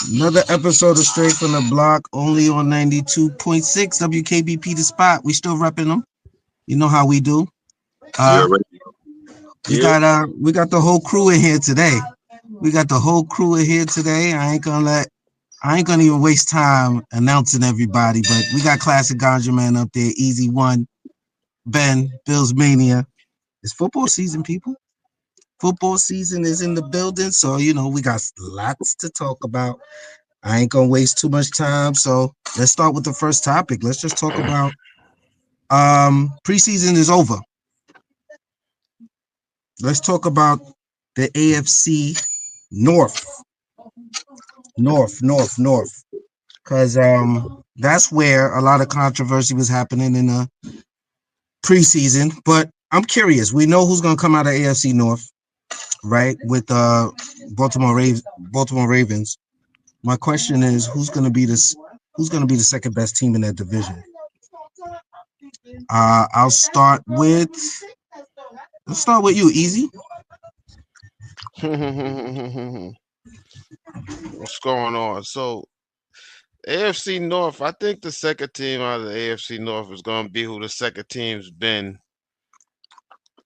Another episode of Straight from the Block, only on 92.6 WKBP The Spot. We still repping them. You know how we do. We got the whole crew in here today. I ain't gonna even waste time announcing everybody, but we got Classic Ganja Man up there, Easy One, Ben, Bills Mania. It's football season, people. Football season is in the building, so we got lots to talk about. I ain't gonna waste too much time, so let's start with the first topic. Let's just talk about preseason is over. Let's talk about the AFC North, because that's where a lot of controversy was happening in the preseason. But I'm curious. We know who's gonna come out of AFC North, right? With Baltimore Ravens. My question is, who's gonna be the second best team in that division? Let's start with you, Easy. What's going on? So, AFC North, I think the second team out of the AFC North is going to be who the second team's been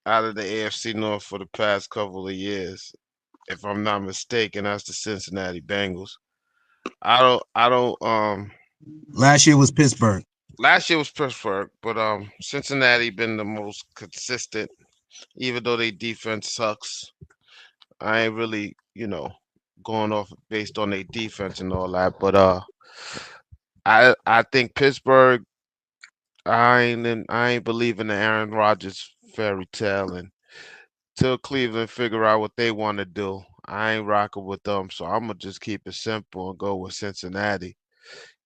out of the AFC North for the past couple of years. If I'm not mistaken, that's the Cincinnati Bengals. I don't. Last year was Pittsburgh. But Cincinnati been the most consistent, even though their defense sucks. I ain't really, going off based on their defense and all that. But I think Pittsburgh. I ain't believing the Aaron Rodgers fairy tale, and till Cleveland figure out what they want to do, I ain't rocking with them. So I'm gonna just keep it simple and go with Cincinnati.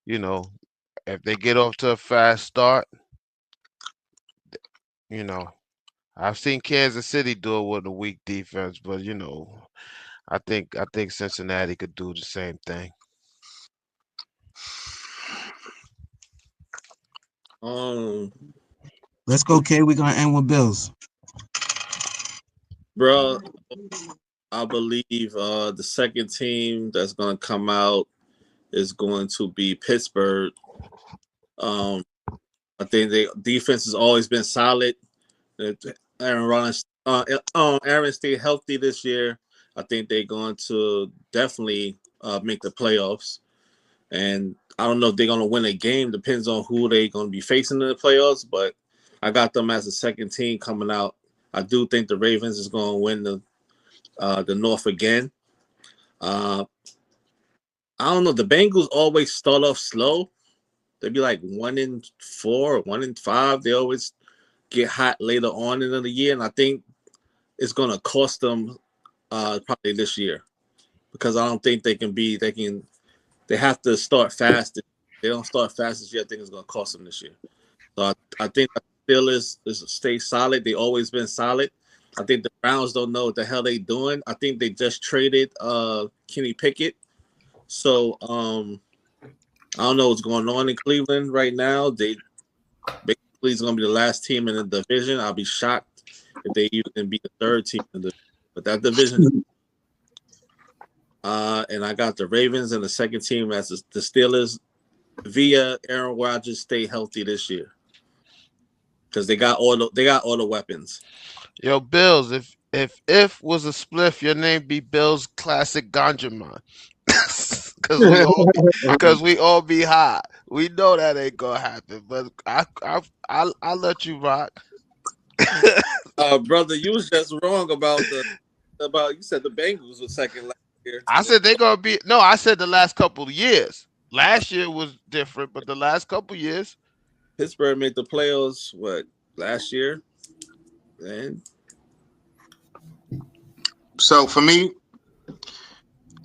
If they get off to a fast start, I've seen Kansas City do it with a weak defense, but I think Cincinnati could do the same thing. Let's go, Kay. We're gonna end with Bills. Bro, I believe the second team that's gonna come out is going to be Pittsburgh. I think their defense has always been solid. Aaron stayed healthy this year. I think they're going to definitely make the playoffs. And I don't know if they're going to win a game. Depends on who they're going to be facing in the playoffs. But I got them as a second team coming out. I do think the Ravens is going to win the North again. I don't know. The Bengals always start off slow. They'd be like 1-4, 1-5. They always get hot later on in the year, and I think it's going to cost them probably this year because I don't think they can. They have to start fast. If they don't start fast this year, I think it's going to cost them this year. So I think the Steelers stay solid. They always been solid. I think the Browns don't know what the hell they doing. I think they just traded Kenny Pickett. So I don't know what's going on in Cleveland right now. They basically is going to be the last team in the division. I'll be shocked if they even be the third team in the. But that division. And I got the Ravens and the second team as the Steelers via Aaron Rodgers stay healthy this year because they got all the weapons. Yo, Bills, if was a spliff, your name be Bills Classic Ganja Man. Because we all be high. We know that ain't gonna happen, but I'll let you rock. Brother, you was just wrong about you said the Bengals were second last year. I said they gonna be I said the last couple of years. Last year was different, but the last couple of years. Pittsburgh made the playoffs last year? And so for me,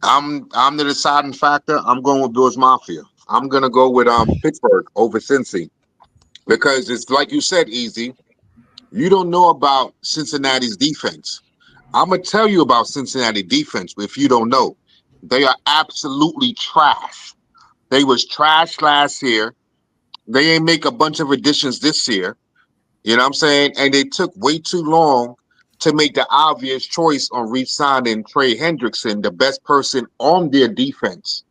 I'm the deciding factor. I'm going with Bills Mafia. I'm gonna go with Pittsburgh over Cincy because it's like you said, Easy. You don't know about Cincinnati's defense. I'm gonna tell you about Cincinnati defense if you don't know. They are absolutely trash. They was trash last year. They ain't make a bunch of additions this year. You know what I'm saying? And they took way too long to make the obvious choice on re-signing Trey Hendrickson, the best person on their defense.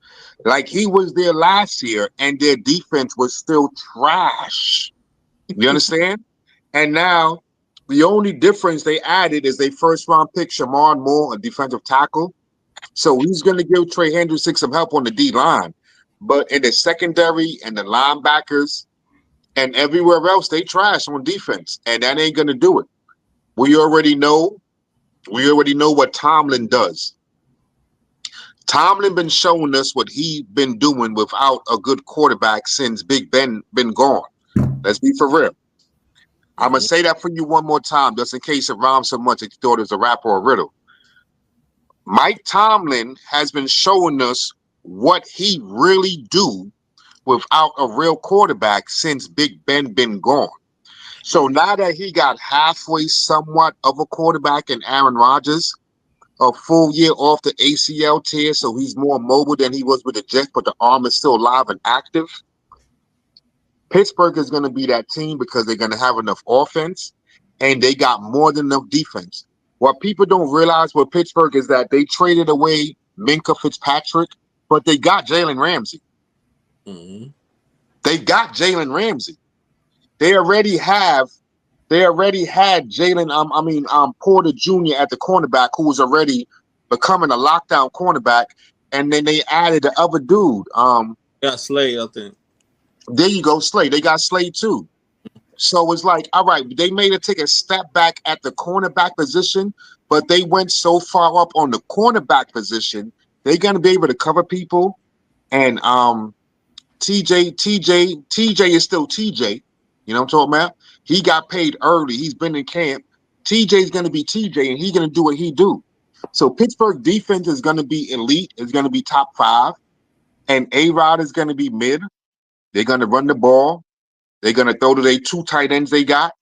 Like he was there last year, and their defense was still trash. You understand? And now the only difference they added is they first round pick Shamar Moore, a defensive tackle. So he's going to give Trey Hendrickson some help on the D line. But in the secondary and the linebackers and everywhere else, they trash on defense. And that ain't going to do it. We already know what Tomlin does. Tomlin been showing us what he been doing without a good quarterback since Big Ben been gone. Let's be for real. I'm going to say that for you one more time, just in case it rhymes so much that you thought it was a rap or a riddle. Mike Tomlin has been showing us what he really do without a real quarterback since Big Ben been gone. So now that he got halfway somewhat of a quarterback in Aaron Rodgers, a full year off the ACL tear, so he's more mobile than he was with the Jets, but the arm is still alive and active. Pittsburgh is going to be that team because they're going to have enough offense and they got more than enough defense. What people don't realize with Pittsburgh is that they traded away Minkah Fitzpatrick, but they got Jalen Ramsey. Mm-hmm. They got Jalen Ramsey. They already had Jalen, Porter Jr. at the cornerback, who was already becoming a lockdown cornerback, and then they added the other dude. Got Slay, I think. There you go, Slay. They got Slay too. So it's like, all right, they made it take a step back at the cornerback position, but they went so far up on the cornerback position, they're gonna be able to cover people. And TJ is still TJ. You know what I'm talking about? He got paid early. He's been in camp. TJ's gonna be TJ, and he's gonna do what he do. So Pittsburgh defense is gonna be elite. It's gonna be top 5, and A-Rod is gonna be mid. They're going to run the ball. They're going to throw to their 2 tight ends they got.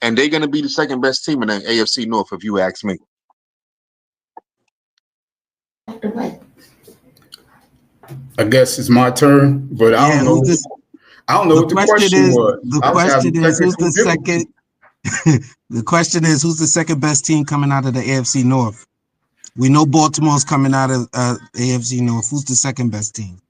And they're going to be the second best team in the AFC North, if you ask me. I guess it's my turn, but I don't know. I don't know what the question was. The question is, who's the second? The question is, who's the second best team coming out of the AFC North? We know Baltimore's coming out of AFC North. Who's the second best team?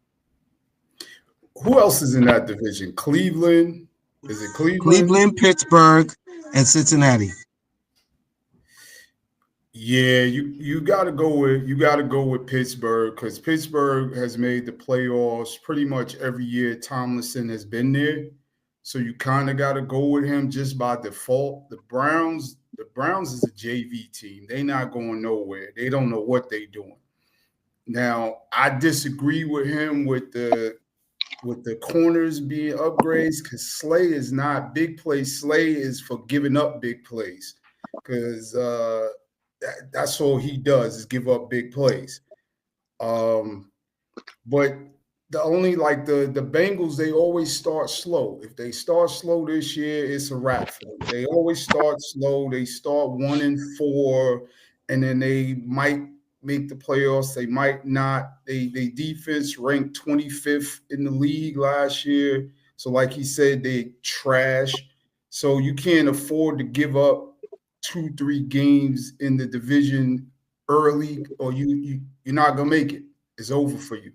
Who else is in that division? Cleveland? Is it Cleveland? Cleveland, Pittsburgh, and Cincinnati. Yeah, you gotta go with Pittsburgh, because Pittsburgh has made the playoffs pretty much every year Tomlinson has been there. So you kind of gotta go with him just by default. The Browns is a JV team. They're not going nowhere. They don't know what they're doing. Now, I disagree with him with the corners being upgrades, because Slay is not big plays. Slay is for giving up big plays, because that's all he does is give up big plays. But the only the Bengals, they always start slow. If they start slow this year, it's a wrap for them. They always start slow. They start 1-4, and then they might make the playoffs. They might not. They defense ranked 25th in the league last year. So like he said, they trash. So you can't afford to give up 2-3 games in the division early, or you're not gonna make it. It's over for you.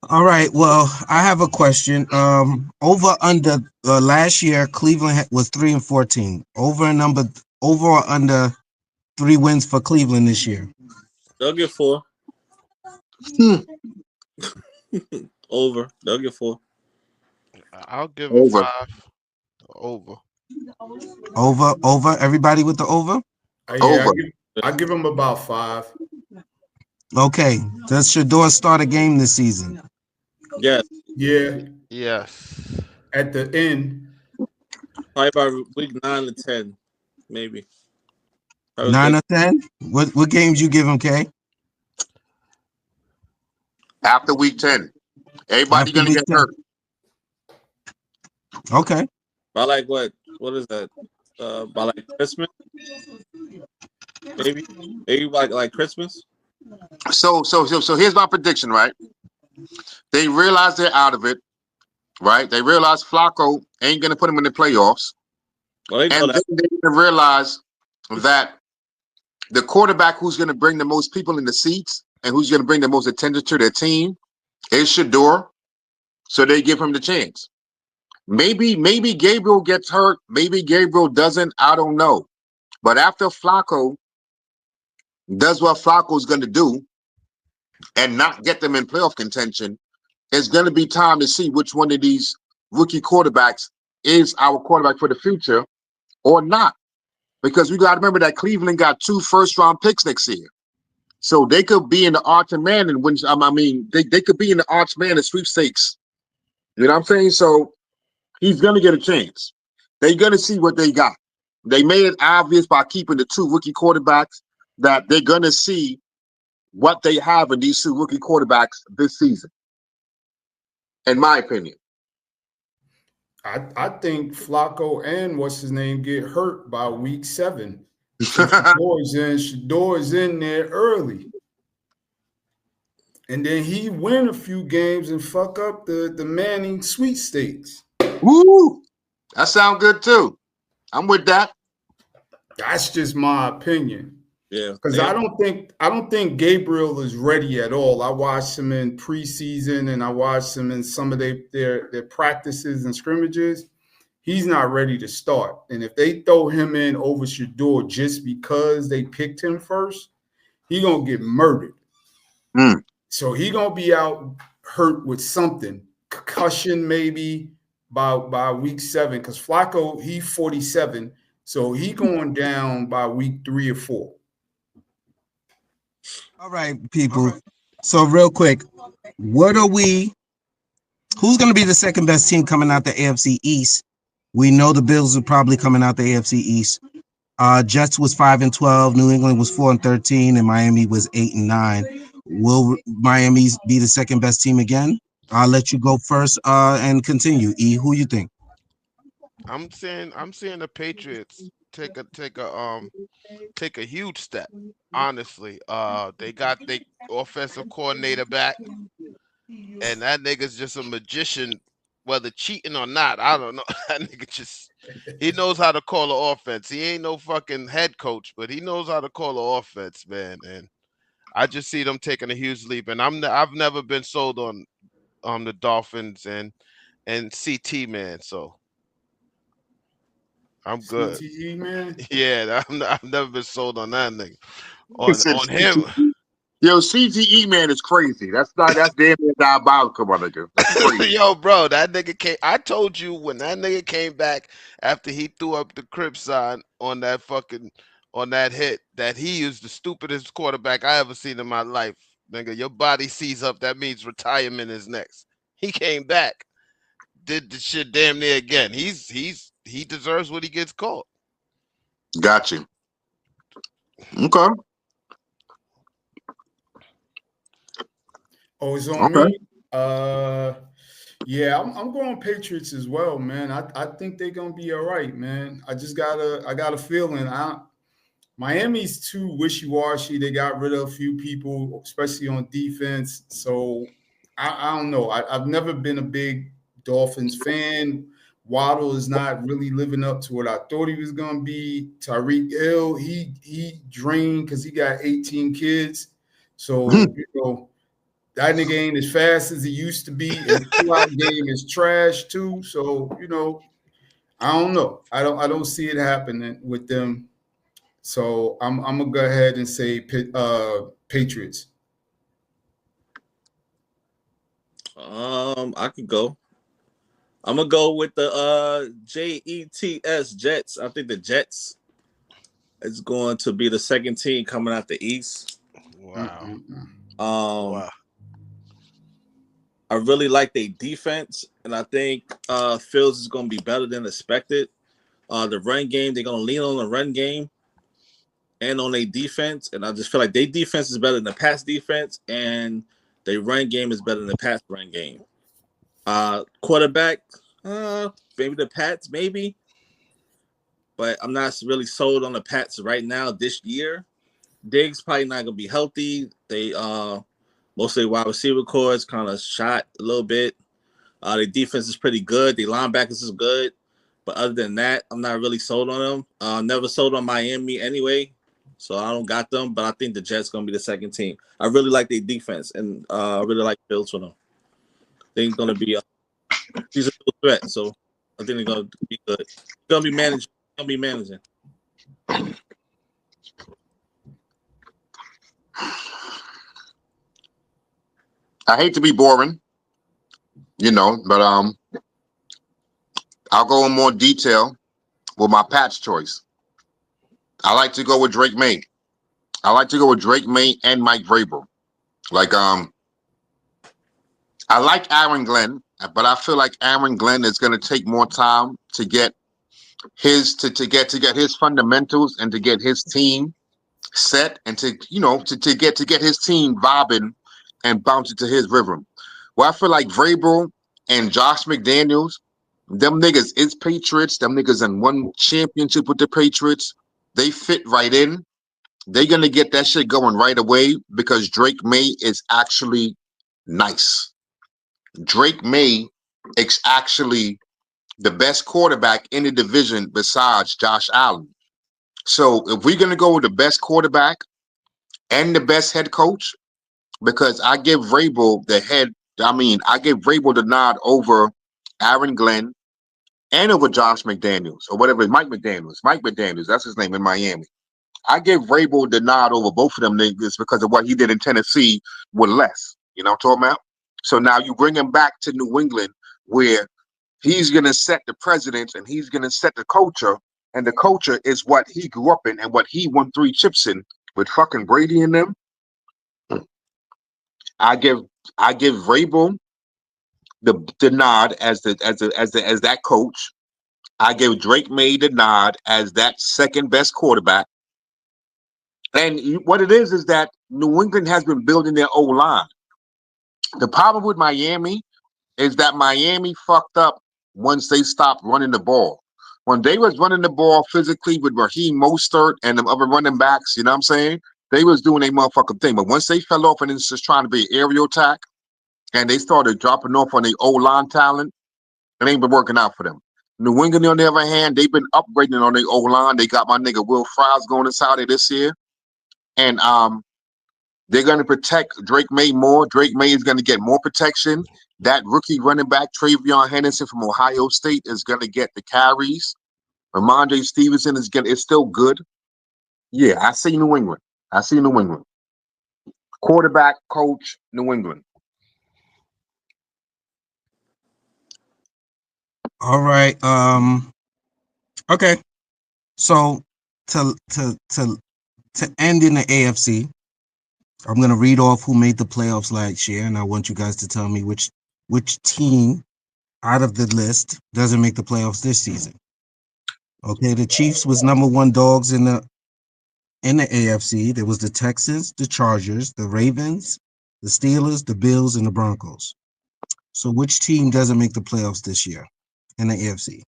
All right. Well, I have a question. Over under last year, Cleveland was 3-14. Over or under 3 wins for Cleveland this year. They'll get 4. Over. They'll get 4. I'll give them 5. Over. Over. Everybody with the over? Yeah, I give them about 5. Okay. Does Shedeur start a game this season? Yes. Yeah. Yes. At the end. Probably by week 9 to 10, maybe. 9 or 10? What games you give him, Kay? After week 10. Everybody going to get hurt. Okay. By like what? What is that? By like Christmas? Maybe like Christmas. So here's my prediction, right? They realize they're out of it, right? They realize Flacco ain't going to put them in the playoffs. Well, they know And that. then they realize that the quarterback who's going to bring the most people in the seats and who's going to bring the most attention to their team is Shador. So they give him the chance. Maybe Gabriel gets hurt. Maybe Gabriel doesn't. I don't know. But after Flacco does what Flacco's going to do and not get them in playoff contention, it's going to be time to see which one of these rookie quarterbacks is our quarterback for the future or not. Because we got to remember that Cleveland got 2 first-round picks next year. So they could be in the Arch Man and win. I mean, they could be in the Arch Man and sweepstakes. You know what I'm saying? So he's going to get a chance. They're going to see what they got. They made it obvious by keeping the 2 rookie quarterbacks that they're going to see what they have in these 2 rookie quarterbacks this season, in my opinion. I think Flacco and what's his name get hurt by week 7. Shador's in there early. And then he win a few games and fuck up the Manning sweepstakes. Woo! That sounds good too. I'm with that. That's just my opinion. Yeah. Because I don't think Gabriel is ready at all. I watched him in preseason and I watched him in some of their practices and scrimmages. He's not ready to start. And if they throw him in over Shador just because they picked him first, he gonna get murdered. So he gonna be out hurt with something, concussion maybe by week 7. Because Flacco, he 47, so he going down by week 3 or 4. All right, people. So real quick, who's going to be the second best team coming out the AFC East? We know the Bills are probably coming out the AFC East. Jets was 5-12, New England was 4-13, and Miami was 8-9. Will Miami be the second best team again? I'll let you go first and continue. E, who you think? I'm seeing the Patriots take a huge step. Honestly, they got their offensive coordinator back, and that nigga's just a magician. Whether cheating or not, I don't know. That nigga he knows how to call an offense. He ain't no fucking head coach, but he knows how to call an offense, man. And I just see them taking a huge leap. And I've never been sold on the Dolphins and CT, man. So I'm good. CTE, man. Yeah, I've never been sold on that nigga. On him. Yo, CTE man is crazy. That's damn near diabolical, my nigga. That's crazy. Yo, bro, that nigga came. I told you when that nigga came back after he threw up the crib sign on that hit that he is the stupidest quarterback I ever seen in my life. Nigga, your body sees up. That means retirement is next. He came back, did the shit damn near again. He deserves what he gets called. Got you. Okay. Oh, it's on me. Yeah, I'm going Patriots as well, man. I think they're gonna be all right, man. I got a feeling. Miami's too wishy-washy. They got rid of a few people, especially on defense. So I don't know. I've never been a big Dolphins fan. Waddle is not really living up to what I thought he was gonna be. Tyreek Hill, he drained because he got 18 kids. So that nigga ain't as fast as he used to be, and the two-out game is trash too. So I don't know. I don't see it happening with them. So I'm gonna go ahead and say Patriots. I could go. I'm gonna go with the Jets. I think the Jets is going to be the second team coming out the East. Wow. Wow. I really like their defense, and I think Fields is going to be better than expected. The run game, they're going to lean on the run game and on their defense, and I just feel like their defense is better than the pass defense, and their run game is better than the pass run game. Quarterback, maybe the Pats, maybe, but I'm not really sold on the Pats right now this year. Diggs probably not going to be healthy. Most of the wide receiver cores kind of shot a little bit. Their defense is pretty good. The linebackers is good. But other than that, I'm not really sold on them. Never sold on Miami anyway. So I don't got them. But I think the Jets going to be the second team. I really like their defense. And I really like builds for them. They're going to be he's a threat. So I think they're going to be good. They're going to be managing. Going to be managing. I hate to be boring, but I'll go in more detail with my patch choice. I like to go with Drake May. I like to go with Drake May and Mike Vrabel. Like I like Aaron Glenn, but I feel like Aaron Glenn is going to take more time to get his to get his fundamentals and to get his team set and to get his team vibing and bouncing to his rhythm. Well, I feel like Vrabel and Josh McDaniels, them niggas is Patriots. Them niggas in one championship with the Patriots. They fit right in. They're going to get that shit going right away because Drake May is actually nice. Drake May is actually the best quarterback in the division besides Josh Allen. So if we're going to go with the best quarterback and the best head coach, because I give Vrabel I give Vrabel the nod over Aaron Glenn and over Josh McDaniels or whatever, Mike McDaniels, that's his name in Miami. I give Vrabel the nod over both of them niggas because of what he did in Tennessee with less. You know what I'm talking about? So now you bring him back to New England where he's going to set the precedents and he's going to set the culture, and the culture is what he grew up in and what he won 3 chips in with fucking Brady and them. I give Vrabel the nod as that coach. I give Drake May the nod as that second best quarterback. And what it is that New England has been building their O-line. The problem with Miami is that Miami fucked up once they stopped running the ball. When they was running the ball physically with Raheem Mostert and them other running backs, you know what I'm saying? They was doing a motherfucking thing. But once they fell off and it's just trying to be an aerial attack and they started dropping off on the O-line talent, it ain't been working out for them. New England, on the other hand, they've been upgrading on their O-line. They got my nigga Will Fries going inside of this year. And they're going to protect Drake May more. Drake May is going to get more protection. That rookie running back, Travion Henderson from Ohio State, is going to get the carries. Ramondre Stevenson is still good. Yeah, I see New England. Quarterback, coach, New England. All right. Okay. So to end in the AFC, I'm gonna read off who made the playoffs last year, and I want you guys to tell me which team out of the list doesn't make the playoffs this season. Okay, the Chiefs was number 1 dogs in the AFC. There was the Texans, the Chargers, the Ravens, the Steelers, the Bills, and the Broncos. So which team doesn't make the playoffs this year in the AFC?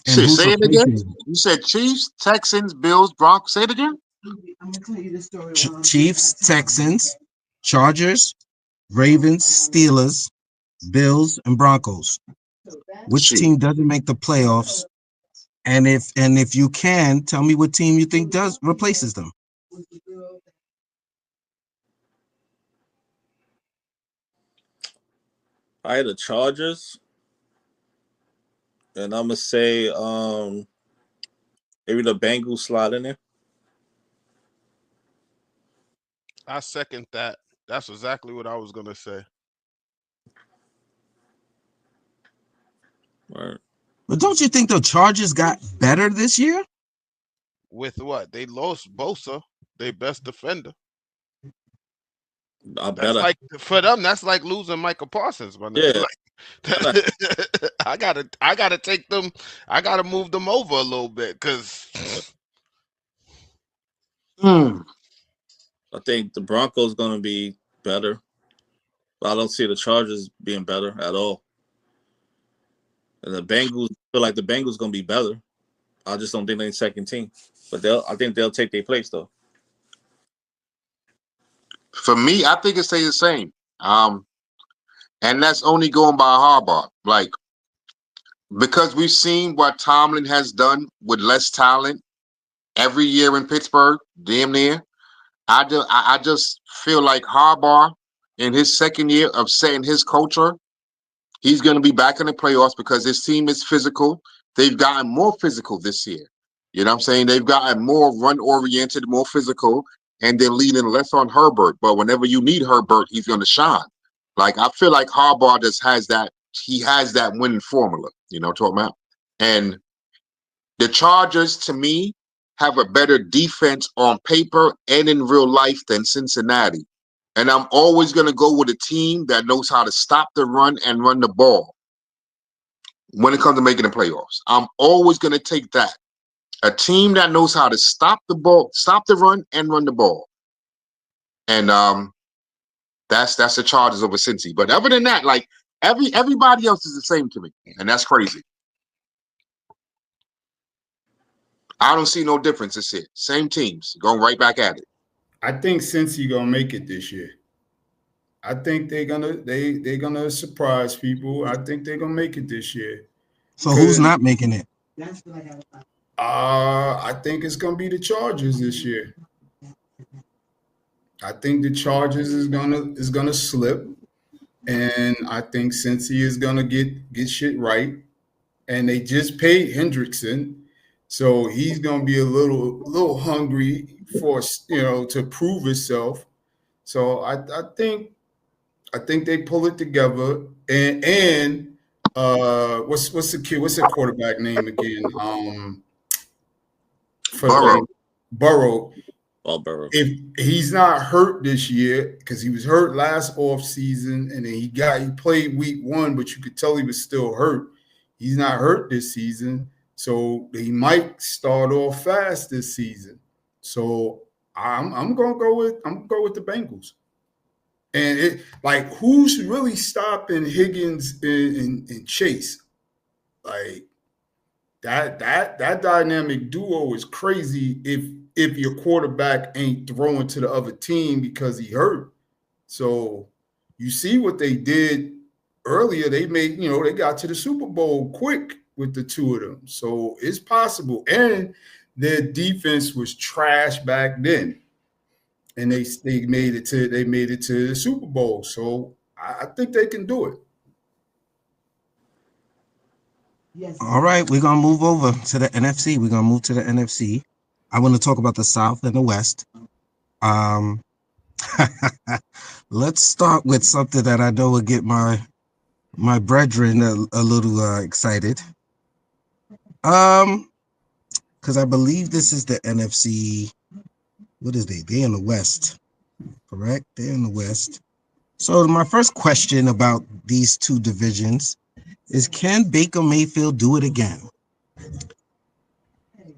And Shit, who's say it again. replacing them? You said Chiefs, Texans, Bills, Broncos. Say it again. I'm gonna tell you the story. Chiefs, Texans, Chargers, Ravens, Steelers, Bills, and Broncos. Which team doesn't make the playoffs? And if you can, tell me what team you think replaces them. I had the Chargers, and I'm gonna say maybe the Bengals slide in there. I second that. That's exactly what I was gonna say. Right. But don't you think the Chargers got better this year? With what? They lost Bosa, their best defender. That's like for them, that's like losing Michael Parsons, my nigga. Yeah. Like, I gotta take them, I gotta move them over a little bit because I think the Broncos gonna be better. But I don't see the Chargers being better at all. And the Bengals feel like the Bengals gonna be better. I just don't think they're second team. But I think they'll take their place though. For me, I think it stays the same. And that's only going by Harbaugh. Like, because we've seen what Tomlin has done with less talent every year in Pittsburgh, damn near. I just feel like Harbaugh, in his second year of setting his culture, he's going to be back in the playoffs because his team is physical. They've gotten more physical this year. You know what I'm saying? They've gotten more run-oriented, more physical, and they're leaning less on Herbert. But whenever you need Herbert, he's going to shine. Like, I feel like Harbaugh just has that. He has that winning formula. You know what I'm talking about? And the Chargers, to me, have a better defense on paper and in real life than Cincinnati. And I'm always going to go with a team that knows how to stop the run and run the ball when it comes to making the playoffs. I'm always going to take that. A team that knows how to stop the ball, stop the run, and run the ball. And that's the Chargers over Cincy. But other than that, like everybody else is the same to me. And that's crazy. I don't see no difference this year. Same teams going right back at it. I think Cincy gonna make it this year. I think they're gonna surprise people. I think they're gonna make it this year. So who's not making it? I think it's gonna be the Chargers this year. I think the Chargers is gonna slip, and I think Cincy is gonna get shit right. And they just paid Hendrickson. So he's gonna be a little hungry for to prove himself. So I think they pull it together. And what's the quarterback name again? Burrow. Burrow. Well, Burrow. If he's not hurt this year, because he was hurt last offseason, and then he played week 1, but you could tell he was still hurt. He's not hurt this season. So he might start off fast this season. So I'm gonna go with the Bengals. And who's really stopping Higgins and Chase? Like that dynamic duo is crazy if your quarterback ain't throwing to the other team because he hurt. So you see what they did earlier. They made, they got to the Super Bowl quick with the two of them. So it's possible. And their defense was trash back then. And they made it to the Super Bowl. So I think they can do it. Yes. All right, we're gonna move over to the NFC. We're gonna move to the NFC. I want to talk about the South and the West. Let's start with something that I know will get my brethren a little excited. Because I believe this is the NFC. What is they? They're in the West, correct? They're in the West. So my first question about these two divisions is: can Baker Mayfield do it again?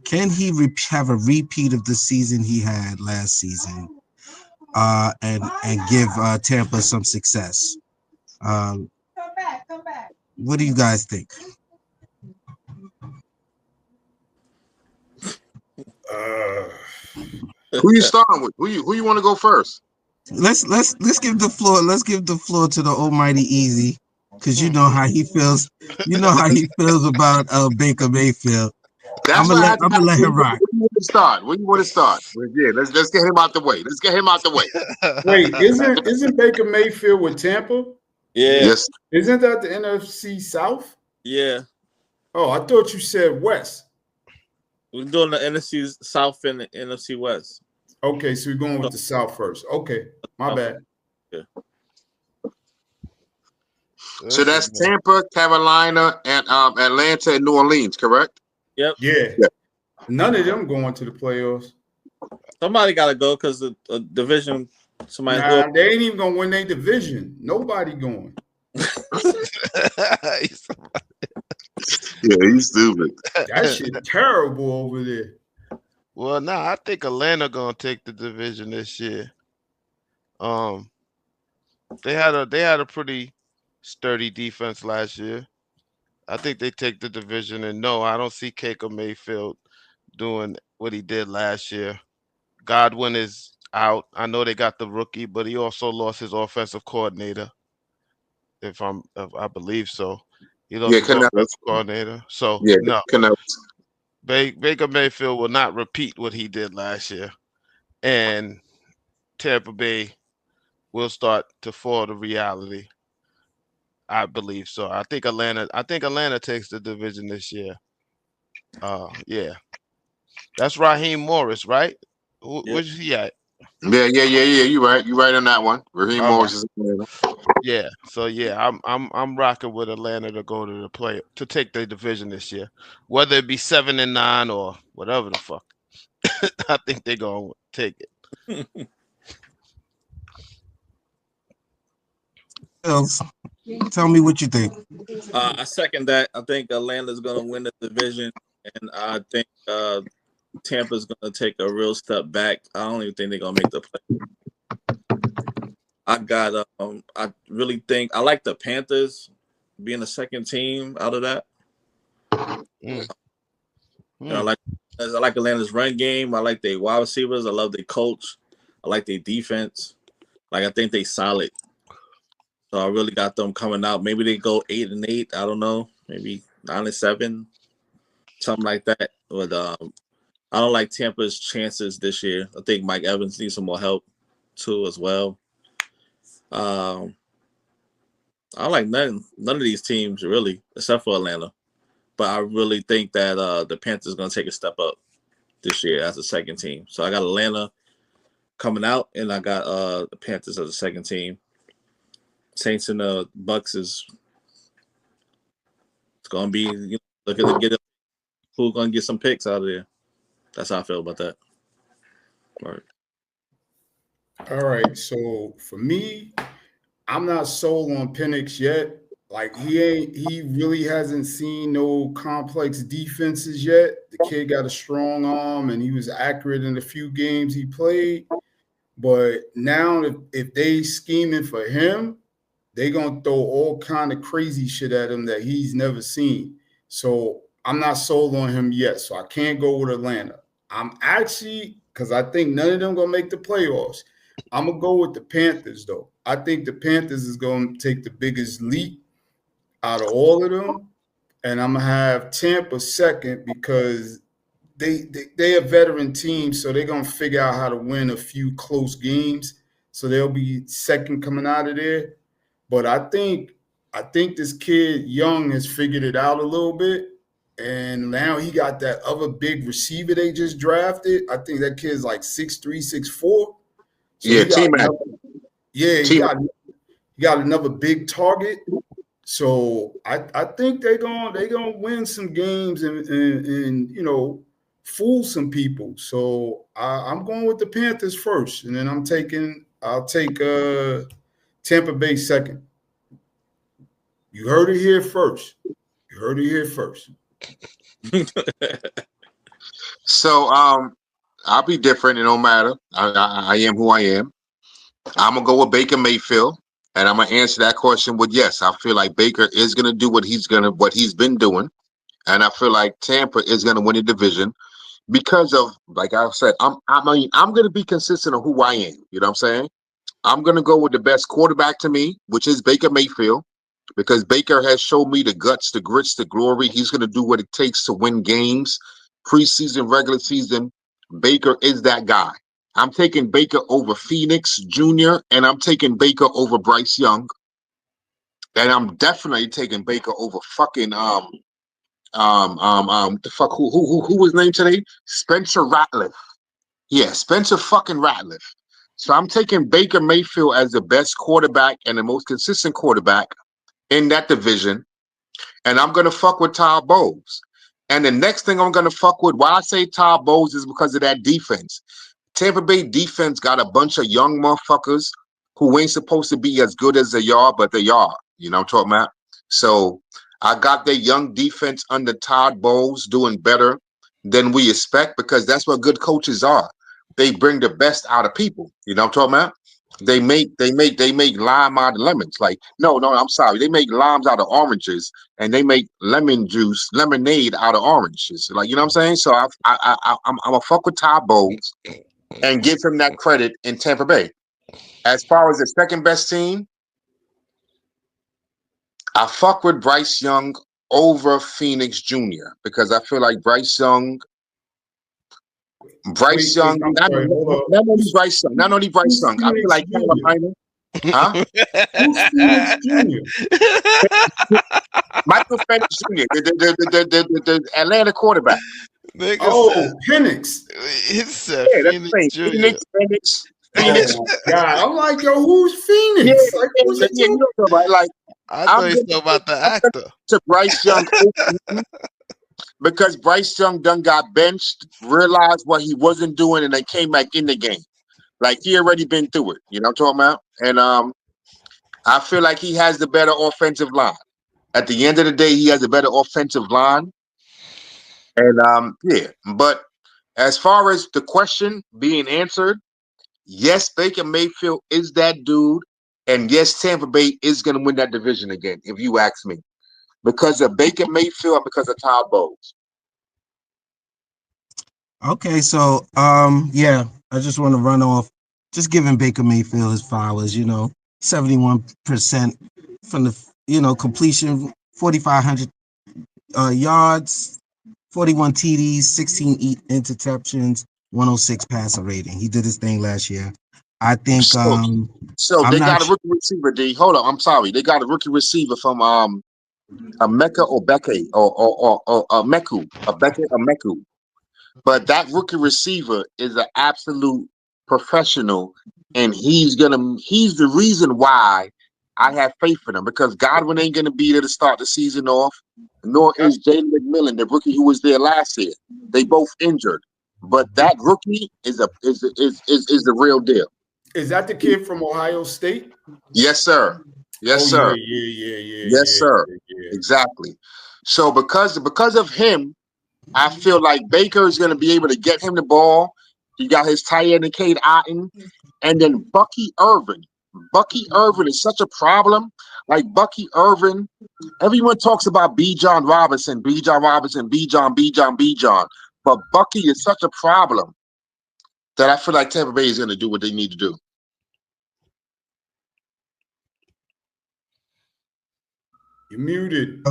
Can he have a repeat of the season he had last season, and give Tampa some success? Come back. What do you guys think? Who you starting with? Who you want to go first? Let's give the floor. Let's give the floor to the almighty Easy, because you know how he feels. You know how he feels about Baker Mayfield. I'm gonna let him rock. Where you want to start? Yeah, let's get him out the way. Wait, isn't Baker Mayfield with Tampa? Yeah. Yes. Isn't that the NFC South? Yeah. Oh, I thought you said West. We're doing the NFC South and the NFC West. Okay, so we're going with the South first. Okay, my bad. Yeah. So that's Tampa, Carolina, and Atlanta and New Orleans, correct? Yep. Yeah. None of them going to the playoffs. Somebody got to go because the division. Somebody they ain't even gonna win their division. Nobody going. Yeah, he's stupid. That shit terrible over there. Well, I think Atlanta gonna take the division this year. They had a pretty sturdy defense last year. I think they take the division, and no, I don't see Baker Mayfield doing what he did last year. Godwin is out. I know they got the rookie, but he also lost his offensive coordinator. If I believe so. He lost Yeah, his Canales. offensive coordinator. So Yeah, no, Canales. Baker Mayfield will not repeat what he did last year, and Tampa Bay will start to fall to reality. I believe so. I think Atlanta takes the division this year. Yeah, that's Raheem Morris, right? Yep. Where's he at? Yeah. You're right. You're right on that one. Raheem All right. Morris is Atlanta. Yeah. So yeah, I'm rocking with Atlanta to go to the play to take the division this year, whether it be 7-9 or whatever the fuck. I think they're gonna take it. Bills, tell me what you think. I second that. I think Atlanta's going to win the division, and I think Tampa's going to take a real step back. I don't even think they're going to make the play. I really think I like the Panthers being the second team out of that. Mm. I like Atlanta's run game. I like their wide receivers. I love their coach. I like their defense. Like, I think they solid. So I really got them coming out. Maybe they go 8-8. I don't know. Maybe 9-7, something like that. But I don't like Tampa's chances this year. I think Mike Evans needs some more help too as well. I don't like none of these teams really, except for Atlanta. But I really think that the Panthers are going to take a step up this year as a second team. So I got Atlanta coming out, and I got the Panthers as a second team. Saints and the Bucks it's going to be looking to get it. Who's going to get some picks out of there? That's how I feel about that. All right. So for me, I'm not sold on Penix yet. Like he really hasn't seen no complex defenses yet. The kid got a strong arm and he was accurate in the few games he played. But now if they scheming for him, they gonna throw all kind of crazy shit at him that he's never seen. So I'm not sold on him yet. So I can't go with Atlanta. I'm actually, because I think none of them gonna make the playoffs. I'm gonna go with the Panthers though. I think the Panthers is gonna take the biggest leap out of all of them, and I'm gonna have Tampa second because they're a veteran team, so they're gonna figure out how to win a few close games. So they'll be second coming out of there. But I think this kid Young has figured it out a little bit, and now he got that other big receiver they just drafted. I think that kid's like 6'3", 6'4". So Yeah, T-Mac. he got another big target. So I think they're gonna win some games and fool some people. So I'm going with the Panthers first, and then I'll take Tampa Bay second. You heard it here first. So I'll be different. It don't matter. I am who I am. I'm gonna go with Baker Mayfield, and I'm gonna answer that question with yes. I feel like Baker is gonna do what he's been doing, and I feel like Tampa is gonna win the division because of, like I said, I'm gonna be consistent on who I am. You know what I'm saying? I'm gonna go with the best quarterback to me, which is Baker Mayfield, because Baker has showed me the guts, the grits, the glory. He's gonna do what it takes to win games, preseason, regular season. Baker is that guy. I'm taking Baker over Phoenix Jr., and I'm taking Baker over Bryce Young. And I'm definitely taking Baker over fucking the fuck who was named today? Spencer Ratliff. Yeah, Spencer fucking Ratliff. So I'm taking Baker Mayfield as the best quarterback and the most consistent quarterback in that division. And I'm gonna fuck with Todd Bowles. And the next thing I'm gonna fuck with, why I say Todd Bowles, is because of that defense. Tampa Bay defense got a bunch of young motherfuckers who ain't supposed to be as good as they are, but they are. You know what I'm talking about? So I got their young defense under Todd Bowles doing better than we expect, because that's what good coaches are. They bring the best out of people. You know what I'm talking about? They make lime out of lemons. Like, no, I'm sorry. They make limes out of oranges, and they make lemonade out of oranges. Like, you know what I'm saying? So I'm a fuck with Todd Bowles. and give him that credit in Tampa Bay. As far as the second best team, I fuck with Bryce Young over Phoenix Jr. because I feel like Bryce Young, I'm sorry, hold up. not only Bryce Young, I feel like Phoenix Jr.? Carolina, huh? Who's Phoenix Jr.? Michael Penix Jr., the Atlanta quarterback. Nigga Oh, Penix. he said Yeah, that's Phoenix the Jr. thing. Phoenix. Oh my God! I'm like, yo, who's Yeah, Phoenix? Like, who's he you talking? know about like I thought I'm he gonna was about the I'm gonna actor. to Bryce Young because Bryce Young done got benched, realized what he wasn't doing, and then came back in the game. Like he already been through it. You know what I'm talking about? And I feel like he has the better offensive line. At the end of the day, he has a better offensive line. And yeah, but as far as the question being answered, yes, Baker Mayfield is that dude, and yes, Tampa Bay is going to win that division again, if you ask me, because of Baker Mayfield and because of Todd Bowles. Okay, so yeah, I just want to run off, just giving Baker Mayfield his flowers. 71% from the completion, 4,500 yards, 41 TDs, 16 interceptions, 106 passer rating. He did his thing last year. I think So I'm they not got a rookie receiver, D. Hold on, I'm sorry. They got a rookie receiver from a Mecca or Beke or a Meku, a Beke or Meku. But that rookie receiver is an absolute professional, and he's the reason why I have faith in him, because Godwin ain't gonna be there to start the season off, nor is Jalen McMillan, the rookie who was there last year. They both injured. But that rookie is the real deal. Is that the kid from Ohio State? Yes, sir. Yes, Oh, sir. Yeah. Yes, sir. Exactly. So because of him, I feel like Baker is going to be able to get him the ball. He got his tight end, Cade Otton, and then Bucky Irvin. Bucky Irvin is such a problem. Like Bucky Irvin, everyone talks about Bijan Robinson, but Bucky is such a problem that I feel like Tampa Bay is going to do what they need to do. You're muted.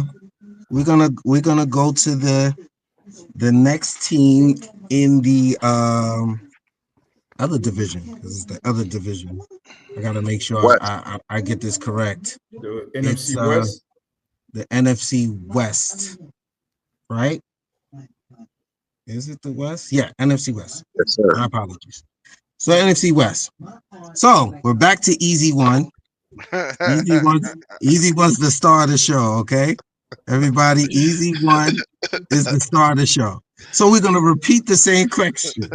we're gonna go to the next team in the other division. This is the other division. I gotta make sure What? I get this correct. The It's NFC West. the NFC West, right? Is it the West? Yeah, NFC West. Yes, sir. My apologies. So NFC West. So we're back to easy one. Easy one's the star of the show, okay? Everybody, easy one is the star of the show. So we're gonna repeat the same question.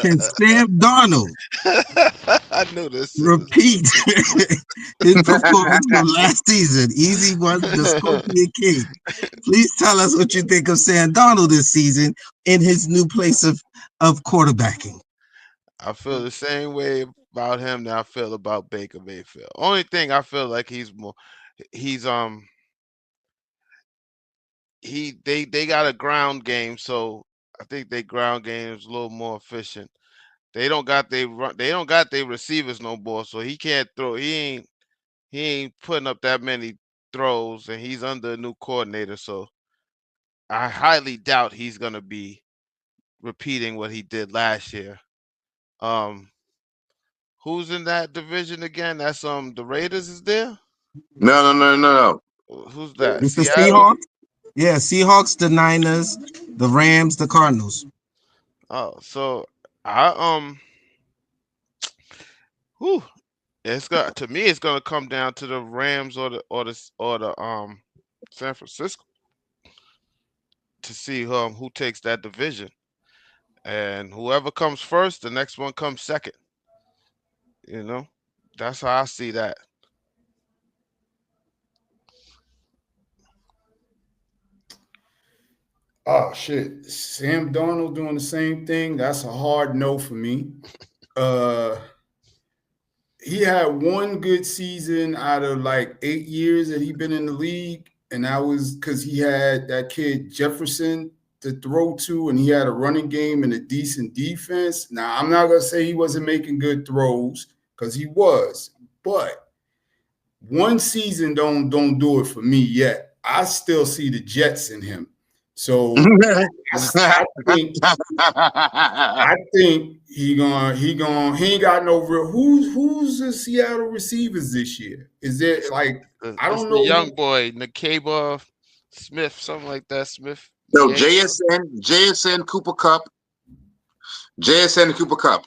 Can Sam Darnold I knew this. repeat his performance from last season? Easy one, the Scorpion King. Please tell us what you think of Sam Darnold this season in his new place of quarterbacking. I feel the same way about him that I feel about Baker Mayfield. Only thing I feel like he's they got a ground game, so I think their ground game is a little more efficient. They don't got their receivers no more, so he can't throw. He ain't putting up that many throws, and he's under a new coordinator, so I highly doubt he's gonna be repeating what he did last year. Who's in that division again? That's the Raiders is there? No. Who's that? It's the Seattle? Seahawks. Yeah, Seahawks, the Niners, the Rams, the Cardinals. Oh, so I whew, it's got to me. It's gonna come down to the Rams or the San Francisco to see who takes that division, and whoever comes first, the next one comes second. That's how I see that. Oh shit. Sam Darnold doing the same thing. That's a hard no for me. He had one good season out of like 8 years that he been in the league, and that was because he had that kid Jefferson to throw to, and he had a running game and a decent defense. Now, I'm not gonna say he wasn't making good throws because he was, but one season don't do it for me yet. I still see the Jets in him. So I think he ain't got no real. Who's the Seattle receivers this year? Is it like I It's don't the know? young boy, Nakeba Smith, something like that. Smith. No, Yeah. JSN, Cooper Cup. JSN and Cooper Cup.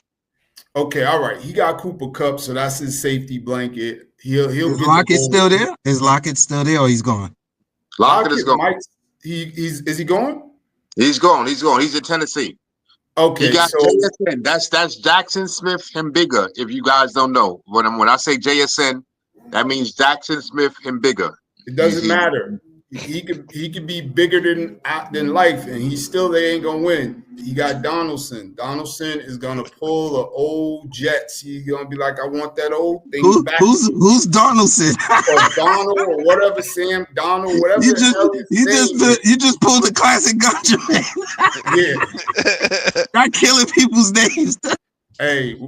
Okay, all right. He got Cooper Cup, so that's his safety blanket. He'll Is get Lockett the ball. still there? Is Lockett still there, or he's gone? Lockett is gone. Is he going? He's gone. He's gone. He's in Tennessee. Okay, He got so JSN. That's Jackson Smith and bigger. If you guys don't know, when I say JSN, that means Jackson Smith and bigger. it doesn't matter. He could be bigger than life, and they ain't gonna win. He got Donaldson. Donaldson is gonna pull an old Jets. He's gonna be like, I want that old thing back. Who's Donaldson? Or Donald or whatever, Sam Donald, whatever. You just pulled the classic gotcha, man. Yeah. Not killing people's names. Hey,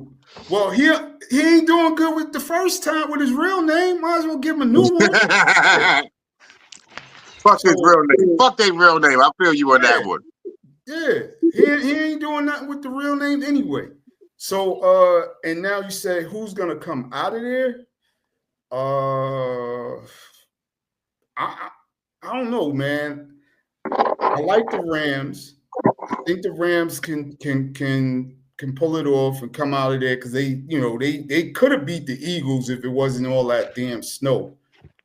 well, he ain't doing good with the first time with his real name. Might as well give him a new one. Fuck his real name. Fuck their real name. I feel you on that one. Yeah, he ain't doing nothing with the real name anyway. So, and now you say who's gonna come out of there? I don't know, man. I like the Rams. I think the Rams can pull it off and come out of there because they could have beat the Eagles if it wasn't all that damn snow.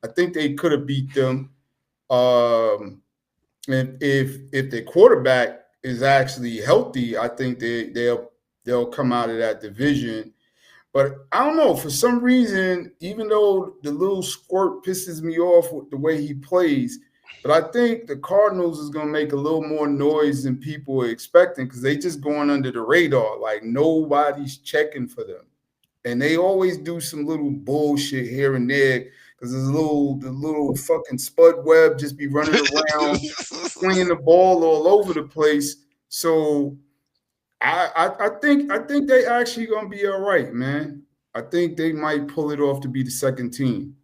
I think they could have beat them. And if their quarterback is actually healthy, I think they'll come out of that division. But I don't know, for some reason, even though the little squirt pisses me off with the way he plays, but I think the Cardinals is going to make a little more noise than people are expecting because they just going under the radar. Like nobody's checking for them. And they always do some little bullshit here and there because the little fucking Spud Webb just be running around, swinging the ball all over the place. So I think they actually gonna be all right, man. I think they might pull it off to be the second team.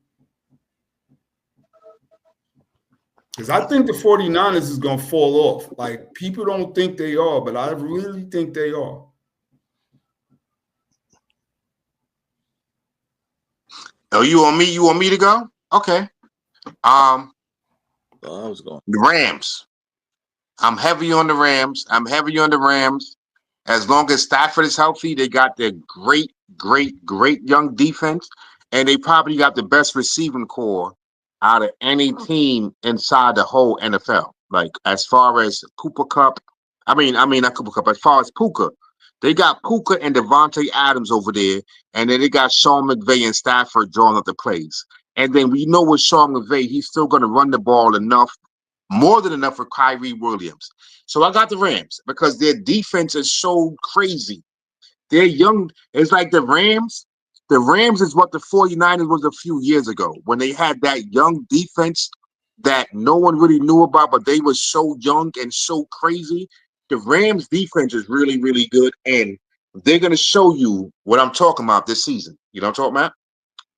Because I think the 49ers is gonna fall off. Like people don't think they are, but I really think they are. Oh, you want me? You want me to go? Okay. I was going. The Rams. I'm heavy on the Rams. As long as Stafford is healthy, they got their great young defense, and they probably got the best receiving core out of any team inside the whole NFL. Like as far as Cooper Cup, I mean not Cooper Cup. As far as Puka, they got Puka and Devontae Adams over there, and then they got Sean McVay and Stafford drawing up the plays. And then we know with Sean McVay, he's still going to run the ball enough, more than enough for Kyrie Williams. So I got the Rams because their defense is so crazy. They're young. It's like the Rams. The Rams is what the 49ers was a few years ago when they had that young defense that no one really knew about, but they were so young and so crazy. The Rams defense is really, really good, and they're going to show you what I'm talking about this season. You know what I'm talking about?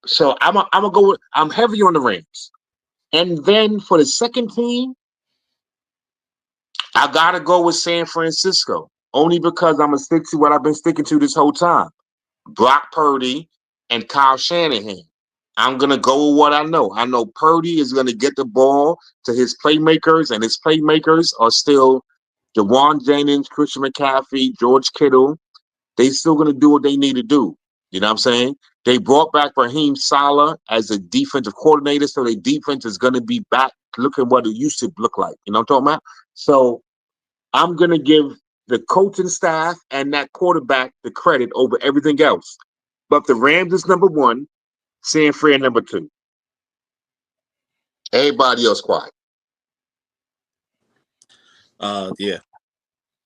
So I'm heavy on the Rams. And then for the second team, I got to go with San Francisco, only because I'm going to stick to what I've been sticking to this whole time. Brock Purdy and Kyle Shanahan. I'm going to go with what I know. I know Purdy is going to get the ball to his playmakers, and his playmakers are still Jawan Jennings, Christian McCaffrey, George Kittle. They still going to do what they need to do. You know what I'm saying? They brought back Raheem Saleh as a defensive coordinator, so their defense is going to be back looking what it used to look like. You know what I'm talking about? So I'm going to give the coaching staff and that quarterback the credit over everything else. But the Rams is number one, San Fran number two. Everybody else quiet. Yeah.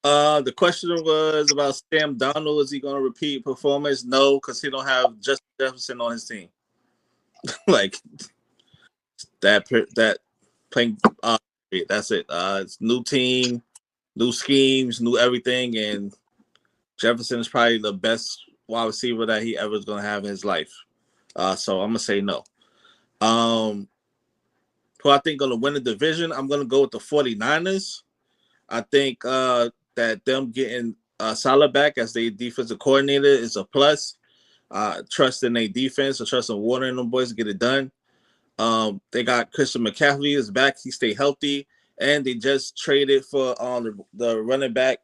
The question was about Sam Darnold. Is he going to repeat performance? No, because he don't have Justin Jefferson on his team. Like that playing. That's it. It's new team. new schemes, new everything, and Jefferson is probably the best wide receiver that he ever is going to have in his life. So I'm gonna say no. Who I think going to win the division? I'm going to go with the 49ers. I think that them getting Salah back as their defensive coordinator is a plus. Trust in their defense, or trust in Warner and them boys to get it done. They got Christian McCaffrey is back. He stayed healthy. And they just traded for the running back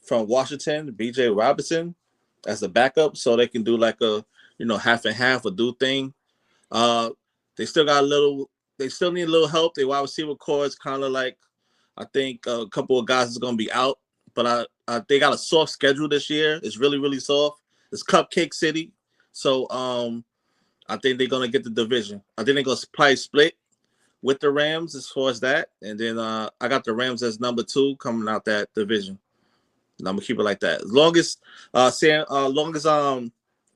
from Washington, B.J. Robinson, as a backup. So they can do like a, half and half, a do thing. They still need a little help. They wide receiver core is kind of like, I think a couple of guys is going to be out. But they got a soft schedule this year. It's really, really soft. It's Cupcake City. So I think they're going to get the division. I think they're going to probably split with the Rams as far as that. And then I got the Rams as number 2 coming out that division. And I'm going to keep it like that. As long as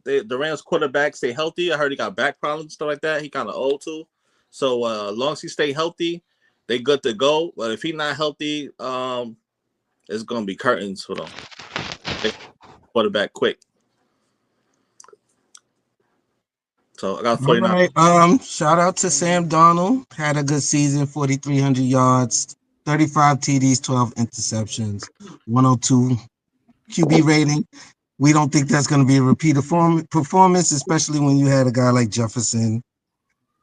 the Rams quarterback stay healthy. I heard he got back problems, stuff like that. He kind of old too. So as long as he stay healthy, they good to go. But if he not healthy, it's going to be curtains for them. Quarterback quick. So I got 49. All right. Shout out to Sam Darnold. Had a good season, 4,300 yards, 35 TDs, 12 interceptions, 102 QB rating. We don't think that's going to be a repeat performance, especially when you had a guy like Jefferson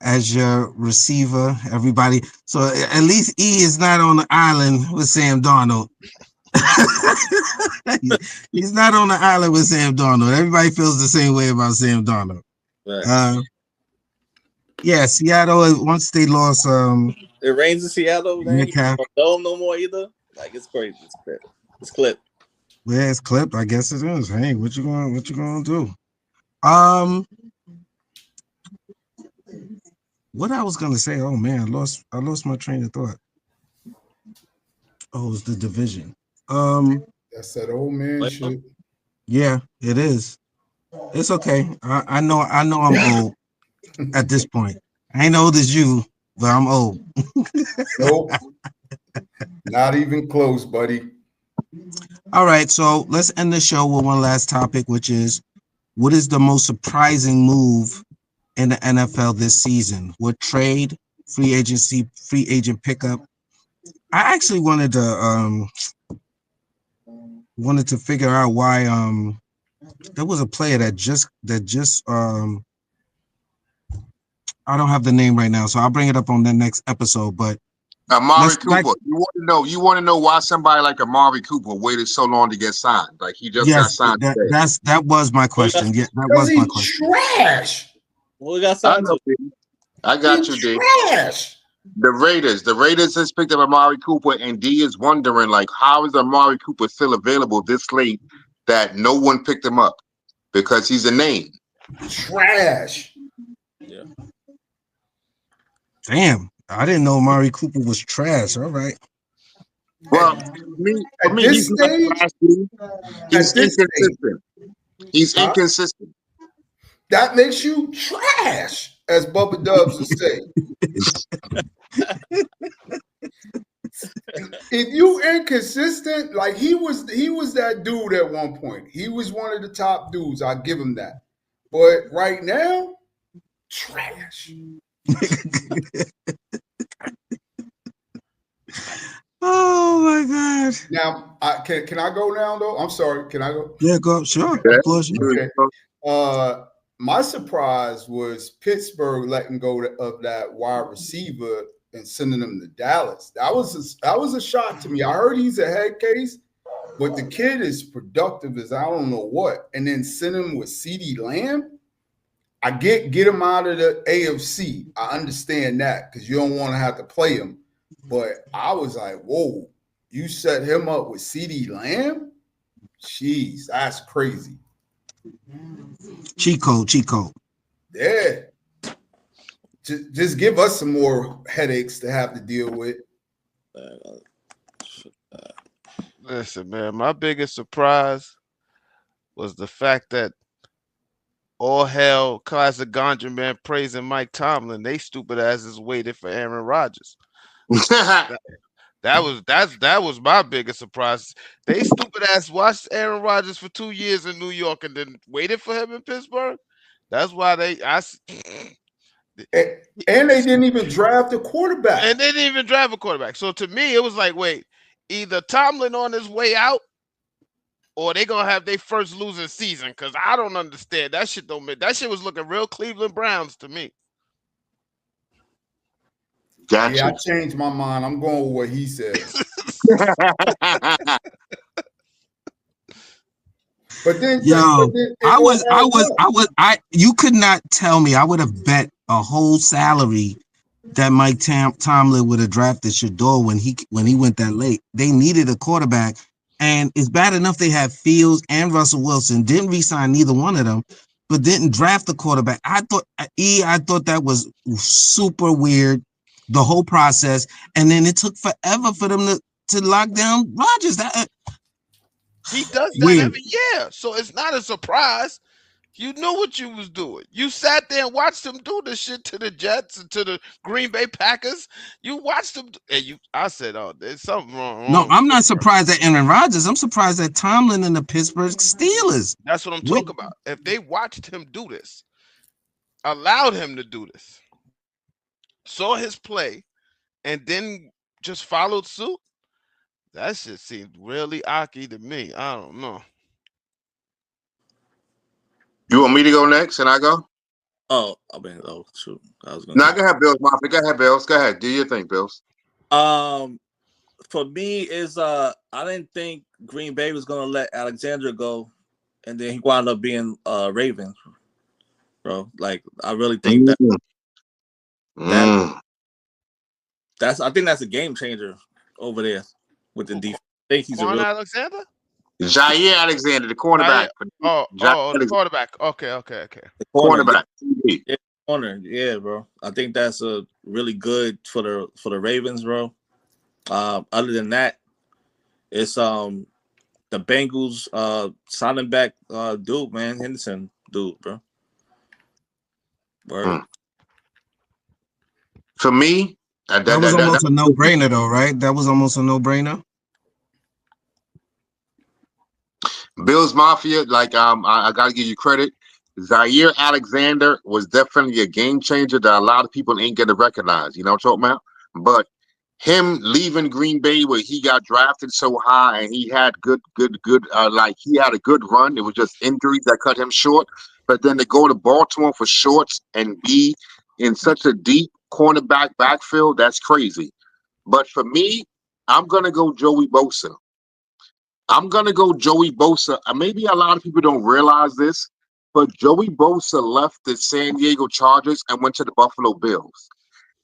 as your receiver. Everybody. So at least E is not on the island with Sam Darnold. He's not on the island with Sam Darnold. Everybody feels the same way about Sam Darnold. Right. Yeah, Seattle, once they lost it rains in Seattle, man. Metcalf. Don't no more either. Like, it's crazy. It's clipped. Yeah, it's clipped. I guess it is. Hey, what you gonna do? What I was gonna say, oh man, I lost my train of thought. Oh, it's the division. That's that old man shit. Yeah, it is. It's okay. I know I'm old at this point. I ain't old as you, but I'm old. Nope. Not even close, buddy. All right, so let's end the show with one last topic, which is what is the most surprising move in the NFL this season? What trade, free agency, free agent pickup? I actually wanted to figure out why there was a player that just I don't have the name right now, so I'll bring it up on the next episode. But Amari Cooper. You want to know why somebody like Amari Cooper waited so long to get signed? Like he just got signed. That was my question. Yeah, that was my question. Trash. Well, we got signed. I got you, D. Trash. The Raiders has picked up Amari Cooper, and D is wondering, like, how is Amari Cooper still available this late that no one picked him up? Because he's a name. Trash. Yeah. Damn, I didn't know Amari Cooper was trash. All right. Well, I mean he's inconsistent. He's inconsistent. That makes you trash, as Bubba Dubs would say. If you inconsistent, like he was that dude at one point. He was one of the top dudes. I'll give him that. But right now, trash. Oh my God! Now, can I go now though? I'm sorry. Can I go? Yeah, go. Sure. Yeah. Of course. Okay. My surprise was Pittsburgh letting go of that wide receiver and sending him to Dallas. That was a shock to me. I heard he's a head case, but the kid is productive as I don't know what. And then send him with CeeDee Lamb. I get him out of the AFC. I understand that because you don't want to have to play him. But I was like, whoa, you set him up with CeeDee Lamb? Jeez, that's crazy. Cheat code. Yeah. Just give us some more headaches to have to deal with. Listen, man, my biggest surprise was the fact that all hell classic Ganja man praising Mike Tomlin. They stupid asses waited for Aaron Rodgers. That That was my biggest surprise. They stupid ass watched Aaron Rodgers for 2 years in New York and then waited for him in Pittsburgh. That's why And they didn't even draft a quarterback. and they didn't even draft a quarterback. So to me, it was like, wait, either Tomlin on his way out, or they gonna have their first losing season. Cause I don't understand that shit. That shit was looking real Cleveland Browns to me. Gotcha. Yeah, I changed my mind. I'm going with what he said. But then, Yo, you could not tell me. I would have bet a whole salary that Mike Tomlin would have drafted Shador when he went that late. They needed a quarterback, and it's bad enough they had Fields and Russell Wilson. Didn't re-sign neither one of them, but didn't draft the quarterback. I thought that was super weird, the whole process, and then it took forever for them to lock down Rodgers. He does that Weird. every year, so it's not a surprise. You knew what you was doing. You sat there and watched him do this shit to the Jets and to the Green Bay Packers. You watched him, and I said, "Oh, there's something wrong." No, I'm not surprised at Aaron Rodgers. I'm surprised at Tomlin and the Pittsburgh Steelers. That's what I'm talking about. If they watched him do this, allowed him to do this, saw his play, and then just followed suit, that shit seemed really ocky to me. I don't know. You want me to go next and I go? Oh, shoot. I was gonna. No, go ahead, Bills. Mafia. Go ahead, Bills. Go ahead. Do your thing, Bills. For me is I didn't think Green Bay was gonna let Alexander go, and then he wound up being Ravens, bro. Like I really think that I think that's a game changer over there with the defense. I think he's Quan Alexander? Jair Alexander, the cornerback. The quarterback. Okay. The cornerback. Yeah, corner. Yeah, bro. I think that's a really good for the Ravens, bro. Other than that, it's the Bengals signing back dude, man, Henderson dude, bro. Word. For me, that was almost a no-brainer, though, right? That was almost a no-brainer. Bills Mafia, like I gotta give you credit. Jair Alexander was definitely a game changer that a lot of people ain't gonna recognize. You know what I'm talking about? But him leaving Green Bay where he got drafted so high and he had good like he had a good run. It was just injuries that cut him short. But then to go to Baltimore for shorts and be in such a deep cornerback backfield, that's crazy. But for me, I'm gonna go Joey Bosa. Maybe a lot of people don't realize this, but Joey Bosa left the San Diego Chargers and went to the Buffalo Bills.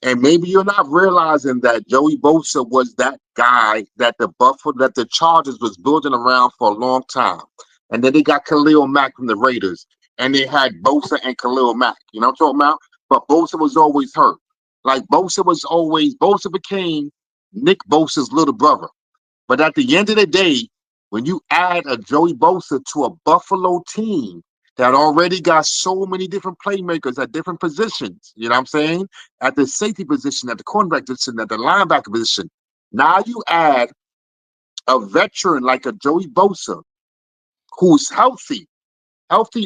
And maybe you're not realizing that Joey Bosa was that guy that the Chargers was building around for a long time. And then they got Khalil Mack from the Raiders, and they had Bosa and Khalil Mack. You know what I'm talking about? But Bosa was always hurt. Like Bosa became Nick Bosa's little brother. But at the end of the day, when you add a Joey Bosa to a Buffalo team that already got so many different playmakers at different positions, you know what I'm saying? At the safety position, at the cornerback position, at the linebacker position. Now you add a veteran like a Joey Bosa who's healthy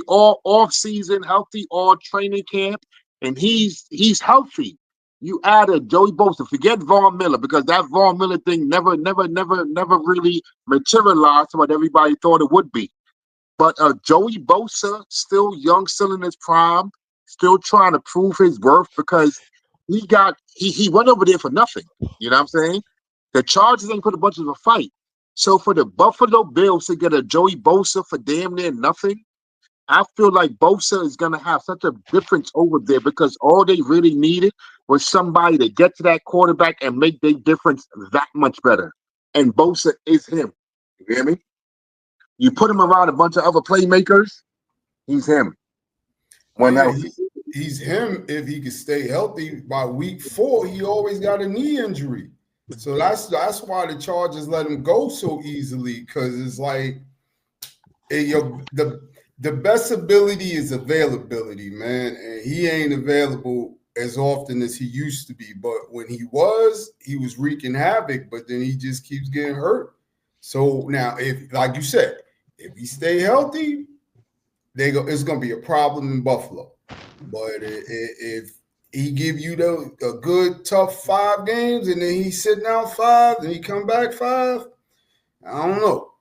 all off season, healthy all training camp, and he's healthy. You add a Joey Bosa, forget Von Miller, because that Von Miller thing never really materialized to what everybody thought it would be. But Joey Bosa, still young, still in his prime, still trying to prove his worth because he went over there for nothing. You know what I'm saying? The Chargers ain't put a bunch of a fight. So for the Buffalo Bills to get a Joey Bosa for damn near nothing, I feel like Bosa is going to have such a difference over there because all they really needed was somebody to get to that quarterback and make their difference that much better. And Bosa is him. You hear me? You put him around a bunch of other playmakers, he's him. He's him if he can stay healthy. By week 4, he always got a knee injury. So that's why the Chargers let him go so easily, because it's like the best ability is availability, man. And he ain't available as often as he used to be. But when he was wreaking havoc, but then he just keeps getting hurt. So now, if, like you said, if he stay healthy, it's going to be a problem in Buffalo. But if he give you a good tough 5 games and then he's sitting out 5 and he come back 5, I don't know.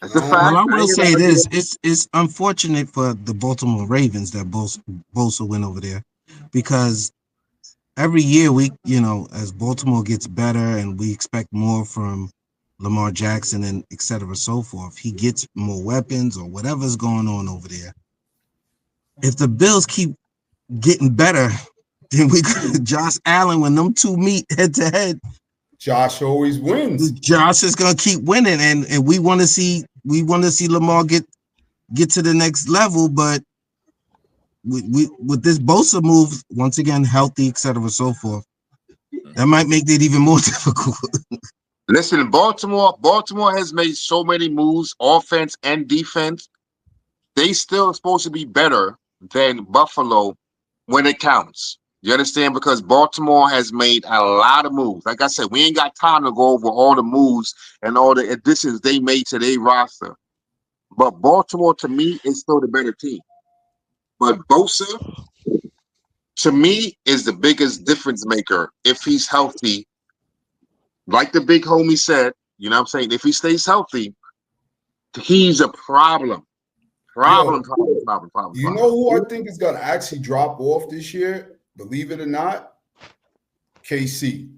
That's a fact. Well, I will say this: it's unfortunate for the Baltimore Ravens that Bosa went over there, because every year as Baltimore gets better and we expect more from Lamar Jackson and et cetera, so forth, he gets more weapons or whatever's going on over there. If the Bills keep getting better, then Josh Allen, when them two meet head to head, Josh always wins. Josh is gonna keep winning, and we want to see Lamar get to the next level. But we with this Bosa move, once again healthy, et cetera, so forth, that might make it even more difficult. Listen, Baltimore has made so many moves, offense and defense. They still supposed to be better than Buffalo when it counts. You understand? Because Baltimore has made a lot of moves. Like I said, we ain't got time to go over all the moves and all the additions they made to their roster. But Baltimore, to me, is still the better team. But Bosa, to me, is the biggest difference maker if he's healthy. Like the big homie said, you know what I'm saying? If he stays healthy, he's a problem. Problem. You know who I think is going to actually drop off this year? Believe it or not, KC.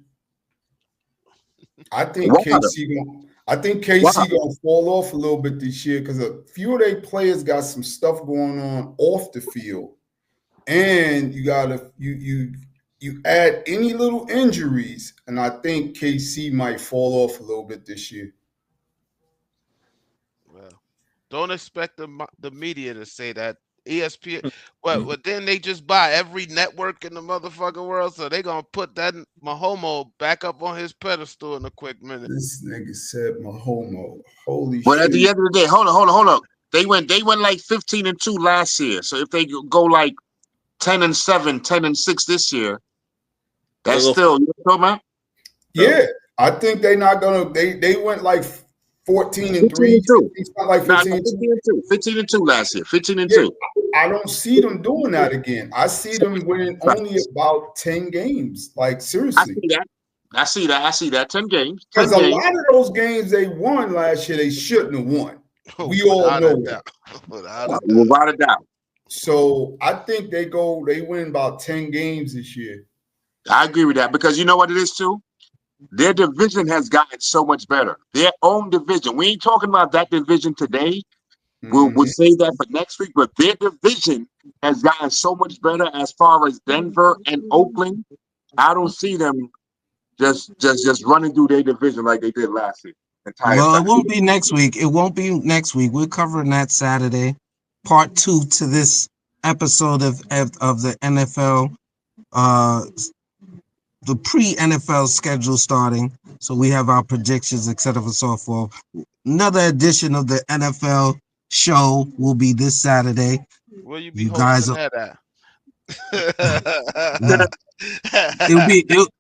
I think KC gonna fall off a little bit this year because a few of their players got some stuff going on off the field, and you add any little injuries, and I think KC might fall off a little bit this year. Well, don't expect the media to say that. ESPN, but then they just buy every network in the motherfucking world, so they gonna put that Mahomo back up on his pedestal in a quick minute. This nigga said Mahomo. Holy shit. But at the end of the day, hold on. They went like 15-2 last year. So if they go like 10-7, 10-6 this year, that's still, you know what I'm talking about? Yeah, I think they're not gonna. They went like 14-3. It's not like 15-2. 15-2 last year. 15-2. Yeah, I don't see them doing that again. I see them winning only about 10 games. Like, seriously. I see that. 10 games. Because a lot of those games they won last year, they shouldn't have won. We all know that. Without a doubt. So I think they win about 10 games this year. I agree with that, because you know what it is too? Their division has gotten so much better. Their own division. We ain't talking about that division today. We'll save that for next week. But their division has gotten so much better as far as Denver and Oakland. I don't see them just running through their division like they did last year. Well, it won't be next week. We're covering that Saturday. Part 2 to this episode of the NFL. The pre-NFL schedule starting, so we have our predictions, etc., and so forth. Another edition of the NFL show will be this Saturday. Will you be hosting that at?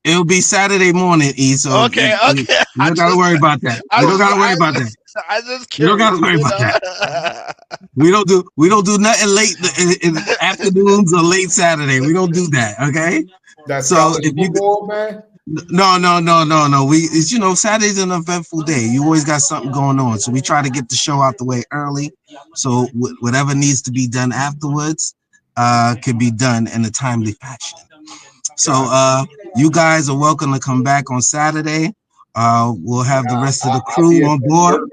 It'll be Saturday morning, E. So okay. You don't gotta worry about that. You don't gotta worry about that. You don't gotta worry about that. We don't do nothing late in the afternoons or late Saturday. We don't do that. Okay. That's so if football, man. No. It's Saturday's an eventful day. You always got something going on, so we try to get the show out the way early. So whatever needs to be done afterwards can be done in a timely fashion. So you guys are welcome to come back on Saturday. We'll have the rest of the crew on board.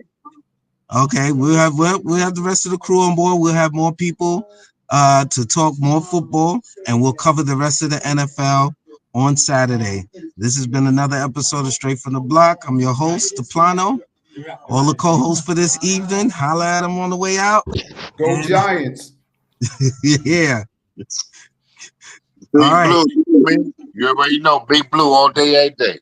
Okay, we'll have the rest of the crew on board. We'll have more people to talk more football, and we'll cover the rest of the NFL on Saturday. This has been another episode of Straight from the Block. I'm your host, Deplano. All the co-hosts for this evening, holla at them on the way out. Go Giants. Yeah. Big Blue, you already know Big Blue all day, every day.